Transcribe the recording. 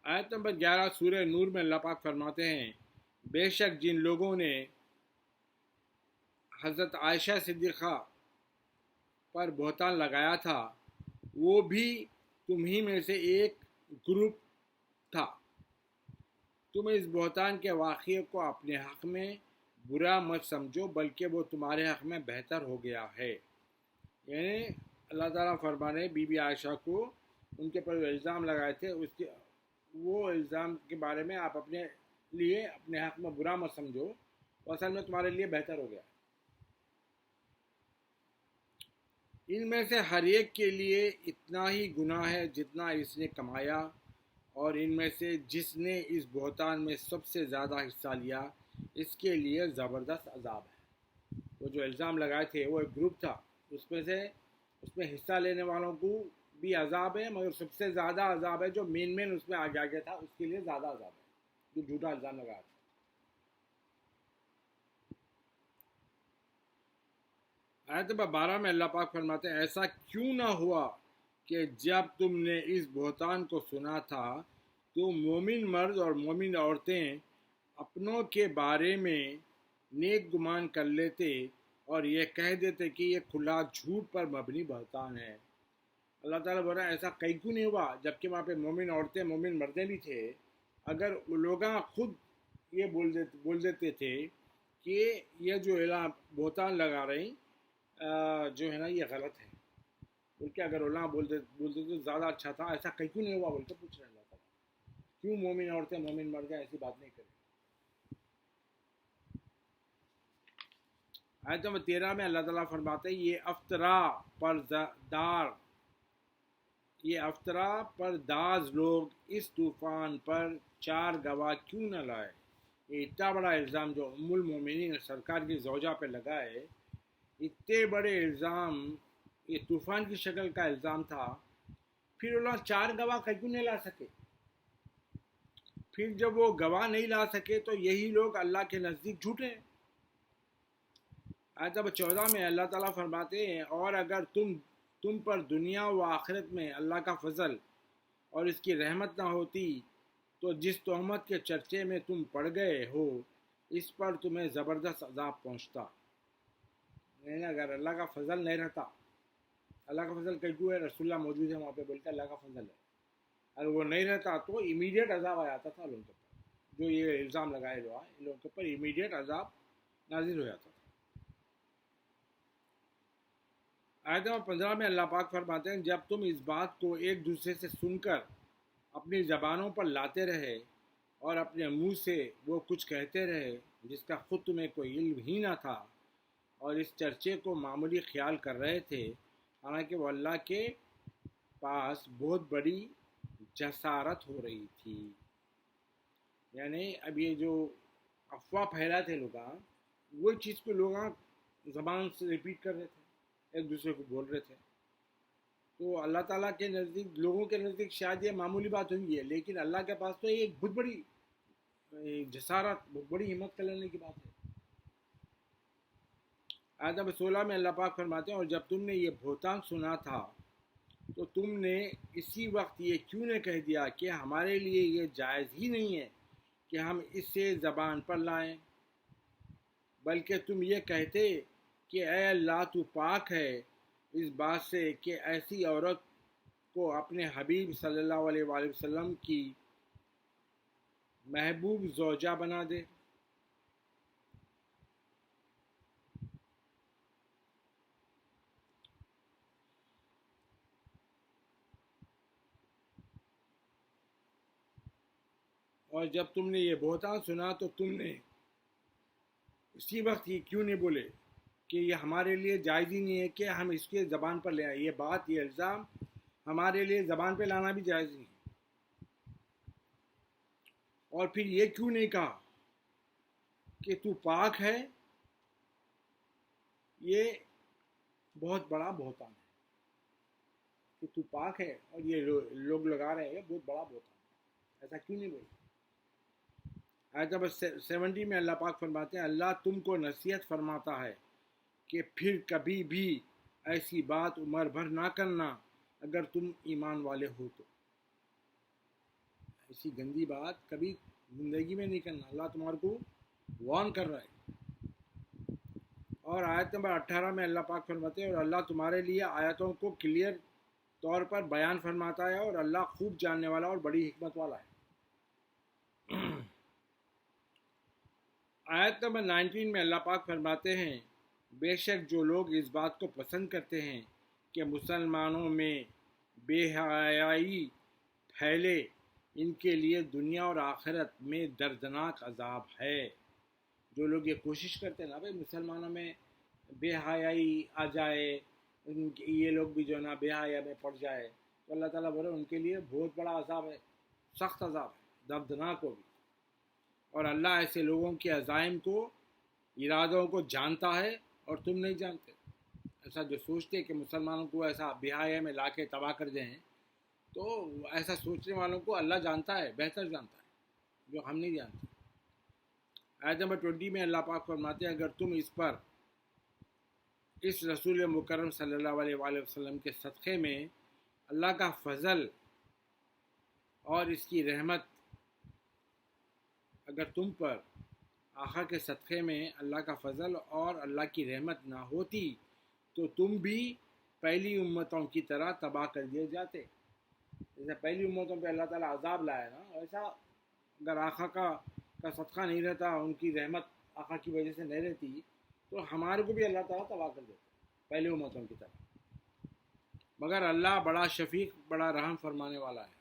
آیت نمبر 11 سورہ نور میں اللہ پاک فرماتے ہیں، بے شک جن لوگوں نے حضرت عائشہ صدیقہ پر بہتان لگایا تھا وہ بھی تمہیں میں سے ایک گروپ تھا۔ تم اس بہتان کے واقعے کو اپنے حق میں برا مت سمجھو بلکہ وہ تمہارے حق میں بہتر ہو گیا ہے۔ یعنی اللہ تعالیٰ فرما رہے بی بی عائشہ کو ان کے پر الزام لگائے تھے، وہ الزام کے بارے میں آپ اپنے لیے اپنے حق میں برا مت سمجھو، وہ اصل میں تمہارے لیے بہتر ہو گیا۔ ان میں سے ہر ایک کے لیے اتنا ہی گناہ ہے جتنا اس نے کمایا، اور ان میں سے جس نے اس بہتان میں سب سے زیادہ حصہ لیا اس کے لیے زبردست عذاب ہے۔ وہ جو الزام لگائے تھے وہ ایک گروپ تھا، اس میں حصہ لینے والوں کو بھی عذاب ہے، مگر سب سے زیادہ عذاب ہے جو مین اس میں آگے آگے تھا، اس کے لیے زیادہ عذاب ہے جو جھوٹا الزام لگایا تھا۔ آیت نمبر 12 میں اللہ پاک فرماتے ہیں، ایسا کیوں نہ ہوا کہ جب تم نے اس بہتان کو سنا تھا تو مومن مرد اور مومن عورتیں اپنوں کے بارے میں نیک گمان کر لیتے اور یہ کہہ دیتے کہ یہ کھلا جھوٹ پر مبنی بہتان ہے۔ اللہ تعالیٰ بول رہا ہے ایسا کہیں کیوں نہیں ہوا جبکہ وہاں پہ مومن عورتیں مومن مردیں بھی تھے، اگر وہ لوگ خود یہ بول دیتے تھے کہ یہ جو بہتان لگا رہے ہیں جو ہے نا یہ غلط ہے، بلکہ اگر علماء بول دیتے تو زیادہ اچھا تھا، ایسا کہیں کیوں نہیں ہوا بول کے پوچھ رہے ہیں اللہ تعالیٰ، کیوں مومن عورتیں مومن مردیں ایسی بات نہیں کریں۔ آیت نمبر 13 میں اللہ تعالیٰ فرماتے ہیں، یہ افطرا پر داز لوگ اس طوفان پر 4 گواہ کیوں نہ لائے۔ یہ اتنا بڑا الزام جو ام المومنین سرکار کی زوجہ پہ لگا ہے، اتنے بڑے الزام، یہ طوفان کی شکل کا الزام تھا، پھر وہ 4 گواہ کیوں نہیں لا سکے؟ پھر جب وہ گواہ نہیں لا سکے تو یہی لوگ اللہ کے نزدیک جھوٹے ہیں۔ آیت نمبر 14 میں اللہ تعالیٰ فرماتے ہیں، اور اگر تم پر دنیا و آخرت میں اللہ کا فضل اور اس کی رحمت نہ ہوتی تو جس تہمت کے چرچے میں تم پڑ گئے ہو اس پر تمہیں زبردست عذاب پہنچتا۔ یعنی اگر اللہ کا فضل نہیں رہتا، اللہ کا فضل کیوں ہے؟ رسول اللہ موجود ہے وہاں پہ، بولتے اللہ کا فضل ہے، اگر وہ نہیں رہتا تو امیڈیٹ عذاب آ جاتا تھا لوگوں کے اوپر، جو یہ الزام لگائے جو ان لوگوں کے اوپر امیڈیٹ عذاب نازل ہو جاتا تھا۔ آیت نمبر 15 میں اللہ پاک فرماتے ہیں، جب تم اس بات کو ایک دوسرے سے سن کر اپنی زبانوں پر لاتے رہے اور اپنے منہ سے وہ کچھ کہتے رہے جس کا خود تمہیں کوئی علم ہی نہ تھا، اور اس چرچے کو معمولی خیال کر رہے تھے، حالانکہ وہ اللہ کے پاس بہت بڑی جسارت ہو رہی تھی۔ یعنی اب یہ جو افواہ پھیلا تھے لوگ، وہ چیز کو لوگ زبان سے ریپیٹ کر رہے تھے، ایک دوسرے کو بول رہے تھے، تو اللہ تعالیٰ کے نزدیک، لوگوں کے نزدیک شاید یہ معمولی بات ہوئی ہے، لیکن اللہ کے پاس تو یہ ایک بہت بڑی جسارت، بہت بڑی ہمت کر لینے کی بات ہے۔ آیت نمبر 16 میں اللہ پاک فرماتے ہیں، اور جب تم نے یہ بہتان سنا تھا تو تم نے اسی وقت یہ کیوں نہ کہہ دیا کہ ہمارے لیے یہ جائز ہی نہیں ہے کہ ہم اسے زبان پر لائیں، بلکہ تم یہ کہتے کہ اے اللہ تو پاک ہے اس بات سے کہ ایسی عورت کو اپنے حبیب صلی اللہ علیہ وآلہ وسلم کی محبوب زوجہ بنا دے۔ اور جب تم نے یہ بہتان سنا تو تم نے اسی وقت یہ کیوں نہیں بولے کہ یہ ہمارے لیے جائز ہی نہیں ہے کہ ہم اس کے زبان پر لے آئیں، یہ بات، یہ الزام ہمارے لیے زبان پہ لانا بھی جائز نہیں۔ اور پھر یہ کیوں نہیں کہا کہ تو پاک ہے، یہ بہت بڑا بہتان ہے کہ تو پاک ہے اور یہ لوگ لگا رہے ہیں بہت بڑا بہتان ہے، ایسا کیوں نہیں بولے؟ آیت نمبر 70 میں اللہ پاک فرماتے ہیں، اللہ تم کو نصیحت فرماتا ہے کہ پھر کبھی بھی ایسی بات عمر بھر نہ کرنا اگر تم ایمان والے ہو تو۔ ایسی گندی بات کبھی زندگی میں نہیں کرنا. اللہ تمہارے کو وارن کر رہا ہے. اور آیت نمبر 18 میں اللہ پاک فرماتے ہیں اور اللہ تمہارے لیے آیتوں کو کلیئر طور پر بیان فرماتا ہے اور اللہ خوب جاننے والا اور بڑی حکمت والا ہے. آیت نمبر 19 میں اللہ پاک فرماتے ہیں بے شک جو لوگ اس بات کو پسند کرتے ہیں کہ مسلمانوں میں بے حیائی پھیلے ان کے لیے دنیا اور آخرت میں دردناک عذاب ہے. جو لوگ یہ کوشش کرتے ہیں نا بھائی مسلمانوں میں بے حیائی آ جائے، یہ لوگ بھی جو ہے نا بے حیا میں پڑ جائے، تو اللہ تعالیٰ بولے ان کے لیے بہت بڑا عذاب ہے، سخت عذاب ہے، دردناک ہوگی. اور اللہ ایسے لوگوں کے عزائم کو، ارادوں کو جانتا ہے اور تم نہیں جانتے. ایسا جو سوچتے کہ مسلمانوں کو ایسا بے حیا میں لا کے تباہ کر دیں، تو ایسا سوچنے والوں کو اللہ جانتا ہے، بہتر جانتا ہے، جو ہم نہیں جانتے. آیت نمبر 20 میں اللہ پاک فرماتے ہیں اگر تم اس رسول مکرم صلی اللہ علیہ وآلہ وسلم کے صدقے میں اللہ کا فضل اور اس کی رحمت، اگر تم پر آقا کے صدقے میں اللہ کا فضل اور اللہ کی رحمت نہ ہوتی تو تم بھی پہلی امتوں کی طرح تباہ کر دیے جاتے. جیسے پہلی امتوں پہ اللہ تعالیٰ عذاب لایا نا، ایسا اگر آقا کا صدقہ نہیں رہتا، ان کی رحمت آقا کی وجہ سے نہیں رہتی، تو ہمارے کو بھی اللہ تعالیٰ تباہ کر دیتا پہلی امتوں کی طرح. مگر اللہ بڑا شفیق، بڑا رحم فرمانے والا ہے.